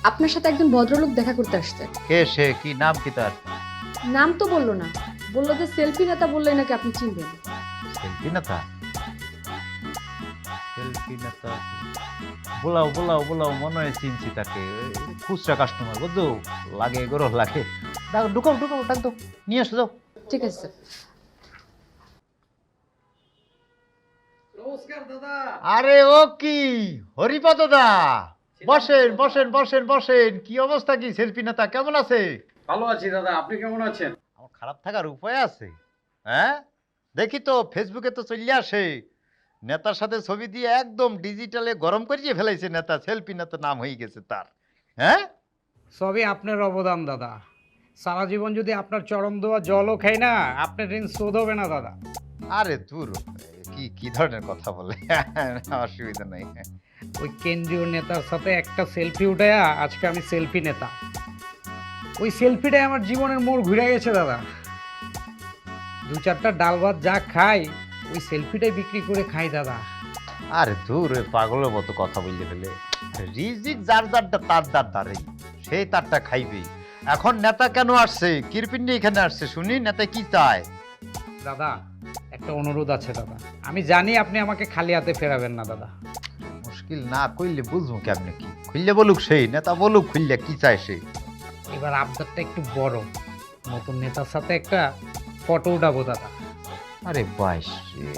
আপনার সাথে একজন ভদ্রলোক দেখা করতে আসছে। কে সে? কি নাম কি তার? নাম তো বললো না, বললো যে সেলফি নেতা বললেই নাকি আপনি চিনবেন। সেলফি নেতা? সেলফি নেতা? বোলাও বোলাও বোলাও, মনে হয় চিনছি তাকে। খুচরা কাস্টমার বুঝছো, লাগে গরো লাগে। ঢুকাও ঢুকাও, ডাক দাও, নিয়ে আসো যাও। ঠিক আছে স্যার। নমস্কার দাদা। আরে ও কি হরিপদ দা, বসেন বসেন বসেন বসেন। কি অবস্থা, কি সেলফি নেতা কেমন আছে? ভালো আছি দাদা, আপনি কেমন আছেন? আমার খারাপ থাকার উপায় আছে? হ্যাঁ, দেখি তো ফেসবুকে তো চলে আসে নেতার সাথে ছবি দিয়ে একদম ডিজিটালে গরম করিয়ে ফেলাইছে নেতা, সেলফি নেতা নাম হয়ে গেছে তার। হ্যাঁ, সবই আপনার অবদান দাদা। সারা জীবন যদি আপনার চরণ দেওয়া জলও খাই না, আপনার ঋণ শোধ হবে না দাদা। আরে দূর, কি কি ধরনের কথা বলে অসুবিধা নেই। ওই কেন্দ্রীয় নেতার সাথে একটা সেলফি উঠায়া আজকে আমি সেলফি নেতা। ওই সেলফিটাই আমার জীবনের মোড় ঘুরে গেছে দাদা। দু চারটা ডাল ভাত যা খাই, ওই সেলফিটাই বিক্রি করে খাই দাদা। আরে দূর, ওই পাগলের মতো কথা বললে ফেলে। রিজিক যার যারটা তার যার দ্বারাই, সেই তারটা খাইবেই। এখন নেতা কেন আসছে, কিরপিন্ডি এখানে আসছে, শুনি নেতা কি চায়? দাদা একটা অনুরোধ আছে দাদা, আমি জানি আপনি আমাকে খালি হাতে ফেরাবেন না দাদা। মুশকিল না কইলে বুঝবো কেমনে, কি খুললে বলুক সেই নেতা, বলুক খুললে কি চায় সে। এবার আবদারটা একটু বড়, নতুন নেতার সাথে একটা ফটো উঠাবো দাদা। আরে বাইশ রে,